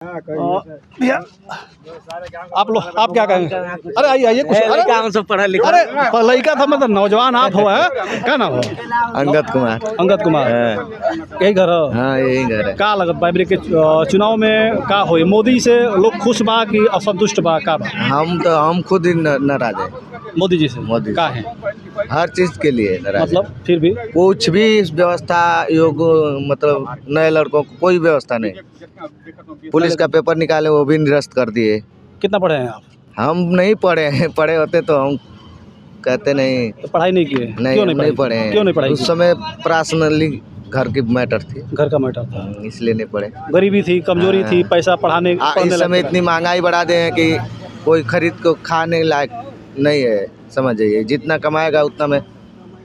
भैया आप क्या कहेंगे? अरे आइए आइए कुछ। अरे सब पढ़ा लिखा। अरे लड़का था मतलब नौजवान आप हो है? क्या नाम हो? अंगद कुमार। अंगद कुमार। यही घर हो? हाँ यही घर है। का लगत बाइबरी के चुनाव में का हो? मोदी से लोग खुश बा कि असंतुष्ट बा? का बा? हम खुद ही नाराज है मोदी जी से। मोदी का है हर चीज के लिए नाराज मतलब फिर भी कुछ भी व्यवस्था योग मतलब नए लड़कों को कोई व्यवस्था नहीं। पुलिस का पेपर निकाले वो भी निरस्त कर दिए। कितना पढ़े हैं आप? हम नहीं पढ़े हैं, पढ़े होते तो हम कहते नहीं। तो पढ़ाई नहीं किए? नहीं क्यों नहीं पढ़े हैं। क्यों नहीं पढ़ाई? उस समय पर्सनली घर की मैटर थी, घर का मैटर था, इसलिए नहीं पढ़े। गरीबी थी, कमजोरी थी, पैसा पढ़ाने इस समय इतनी महंगाई बढ़ा दे हैं कि कोई खरीद को खाने लायक नहीं है। समझ जाइए जितना कमाएगा उतना में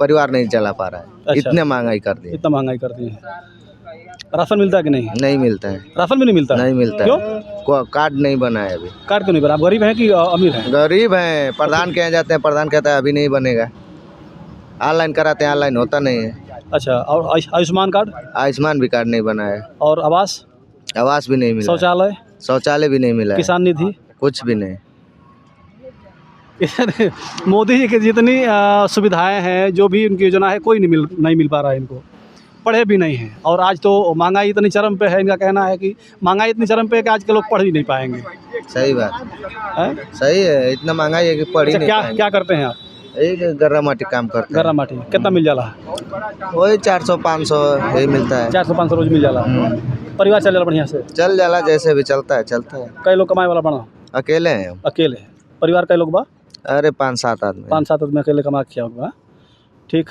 परिवार नहीं चला पा रहा है। अच्छा। इतने महंगाई कर दी। इतना महंगाई कर दी है। राशन मिलता है कि नहीं? नहीं मिलता है। राशन भी नहीं मिलता? नहीं मिलता क्यों? है। कार्ड नहीं बना है अभी। कार्ड क्यों नहीं बना? आप गरीब हैं कि अमीर हैं? गरीब हैं। प्रधान के यहाँ जाते हैं, प्रधान कहता है अभी नहीं बनेगा। ऑनलाइन कराते हैं, ऑनलाइन होता नहीं है। अच्छा। और आयुष्मान कार्ड? आयुष्मान भी कार्ड नहीं बना है। और आवास? आवास भी नहीं मिला। शौचालय? शौचालय भी नहीं मिला। किसान निधि? कुछ भी नहीं। मोदी जी की जितनी सुविधाएं हैं, जो भी उनकी योजना है, कोई नहीं मिल पा रहा है इनको। पढ़े भी नहीं हैं। और आज तो महंगाई इतनी चरम पे है, इनका कहना है कि महंगाई इतनी चरम पे है कि आज के लोग पढ़ ही नहीं पाएंगे। सही बात है? सही है। इतना महंगाई है कि पढ़ ही नहीं पाएंगे। क्या करते हैं आप? एक गर्रा माटी काम करते हैं। गर्रा माटी कितना मिल जाला? वही 400-500 यही मिलता है। 400-500 रोज मिल जाला। परिवार चल जाला बढ़िया से? चल जाला, जैसे भी चलता है चलता है। कई लोग कमाए वाला बना? अकेले हैं हम। अकेले? परिवार कई लोग बा? अरे 5-7 आदमी। 5-7 आदमी अकेले कमा के किया होगा। ठीक।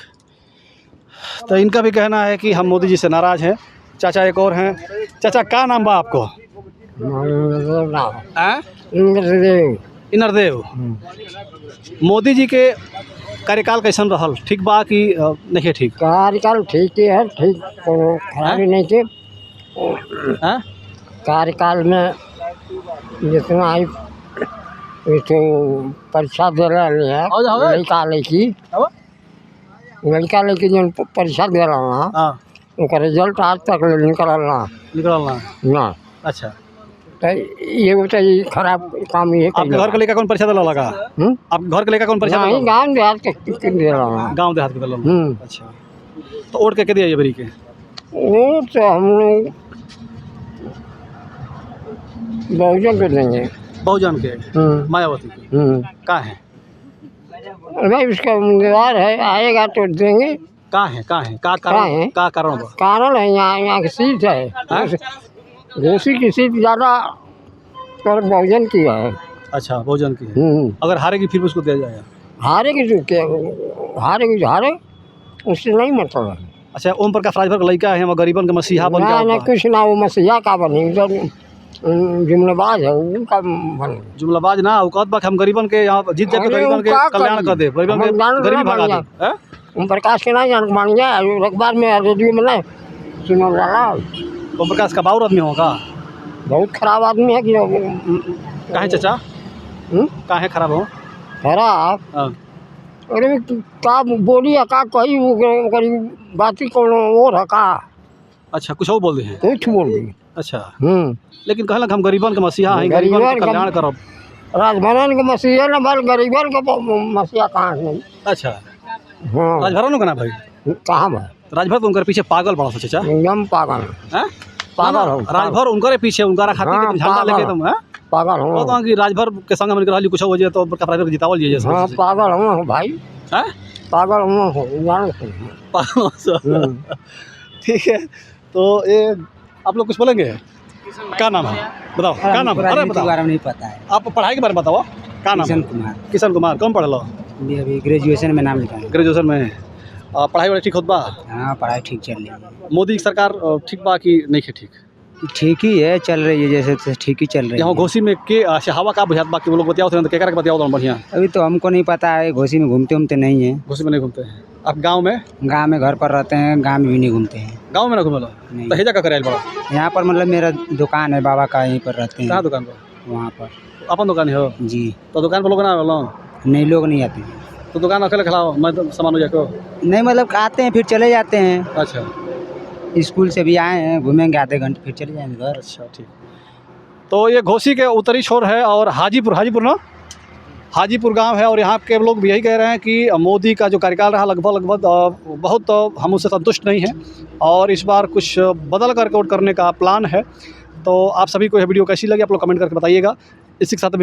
तो इनका भी कहना है कि हम मोदी जी से नाराज हैं। चाचा एक और हैं। चाचा क्या नाम बा आपको? इनरदेव। मोदी जी के कार्यकाल कैसन रहल? ठीक बा कि नहीं ठीक? कार्यकाल ठीक ही है, ठीक कोनो खराबी नहीं थी। कार्यकाल में जितना ही परीक्षा दे रही है लड़का लड़की जो परीक्षा दे रहा है उनका रिजल्ट आज तक निकलना ना। अच्छा। तो ये बताइए खराब काम ये। आपके घर के लेकर कौन परीक्षा दिला लगा? आप घर के लेकर कौन परीक्षा दिला? गाँव देहात के दे रहा है। गाँव देहात के दिला। अच्छा। तो वोट के दिया ये बरी के? वोट तो हम लोग बहुजन को देंगे। बहुजन के? मायावती के? का है भाई उसका उम्मीदवार है, आएगा तो देंगे। का है का कारण कारण है यहाँ की सीट है। घोसी की सीट ज़्यादा पर बहुजन की है। अच्छा बहुजन की है। अगर हारेगी फिर उसको दिया जाएगा? हारेगी तो क्या हारे उससे नहीं मतलब है। अच्छा। ओम प्रकाश राजभर का लड़का है, गरीबन का मसीहा बन गया? नहीं कुछ ना, वो मसीहा का बने जुमलाबाज है उनका बने। जुमलाबाज ना औकात बात हम गरीबन के यहाँ जीत जाके गरीबन के कल्याण कर दे, गरीबन के गरीबी भगा दे। ओम प्रकाश के ना जान बन गया अखबार में रेडियो में नहीं सुनो लगा। ओम प्रकाश का बाउर आदमी होगा? बहुत खराब आदमी है कि कहाँ चाचा? कहाँ खराब हो? खराब अरे का बोली का कही बात ही कौन और है का? अच्छा कुछ और बोल रहे हैं? कुछ बोल रही। अच्छा। लेकिन कहलक हम गरीबन के मसीहा हैं, गरीबन का कल्याण करब। राजभवन के मसीहा न बल गरीबन के मसीहा कहाँ नहीं। अच्छा। हाँ राजभर का ना भाई कहाँ भाई? राजभर तो उनके पीछे पागल बड़ा चाचा। एकदम पागल पागल हो। राजभर उनके पीछे उनका खातिर झंडा लेके तुम है पागल हो तो कि राजभर के संग हमन रहली कुछ हो जे तो प्राइवेट जितावल जे जैसे। हां पागल हो भाई। हैं पागल हो जान पागल। ठीक है। तो ये आप लोग कुछ बोलेंगे? क्या नाम है बताओ? क्या नाम है? अरे बताओ। बारे में नहीं पता है। आप पढ़ाई के बारे में बताओ। क्या नाम? किशन कुमार। कौन पढ़ लो? अभी ग्रेजुएशन में नाम लिखा है। ग्रेजुएशन में पढ़ाई वाली ठीक होत बा? हाँ पढ़ाई ठीक चल रही है। मोदी की सरकार ठीक बा कि नहीं है? ठीक ही है, चल रही है जैसे ठीक ही चल रही है। यहाँ घोसी में के हवा का बुझात बा कि वो लोग बताओ तो क्या करके बताओ तो बढ़िया। अभी तो हमको नहीं पता है, घोसी में घूमते नहीं है। घोसी में नहीं घूमते हैं आप? गांव में घर पर रहते हैं, गांव में भी नहीं घूमते हैं। गांव में ना घूमे लो? तो हेजा का करे बड़ा यहाँ पर मतलब मेरा दुकान है बाबा का, यहीं पर रहते हैं। कहाँ दुकान पर? वहाँ पर अपन दुकान हो जी। तो दुकान पर लोग ना आलो? नहीं लोग नहीं आते हैं। तो दुकान अकेले खिलाओ मैं तो सामान हो जाको? नहीं मतलब आते हैं फिर चले जाते हैं। अच्छा। स्कूल से भी आए हैं, घूमेंगे आधे घंटे फिर चले जाएंगे घर। अच्छा ठीक। तो ये घोसी के उत्तरी छोर है और हाजीपुर गांव है। और यहाँ के लोग भी यही कह रहे हैं कि मोदी का जो कार्यकाल रहा लगभग बहुत हम उससे संतुष्ट नहीं हैं और इस बार कुछ बदल करके वोट करने का प्लान है। तो आप सभी को यह वीडियो कैसी लगी आप लोग कमेंट करके बताइएगा। इसी के साथ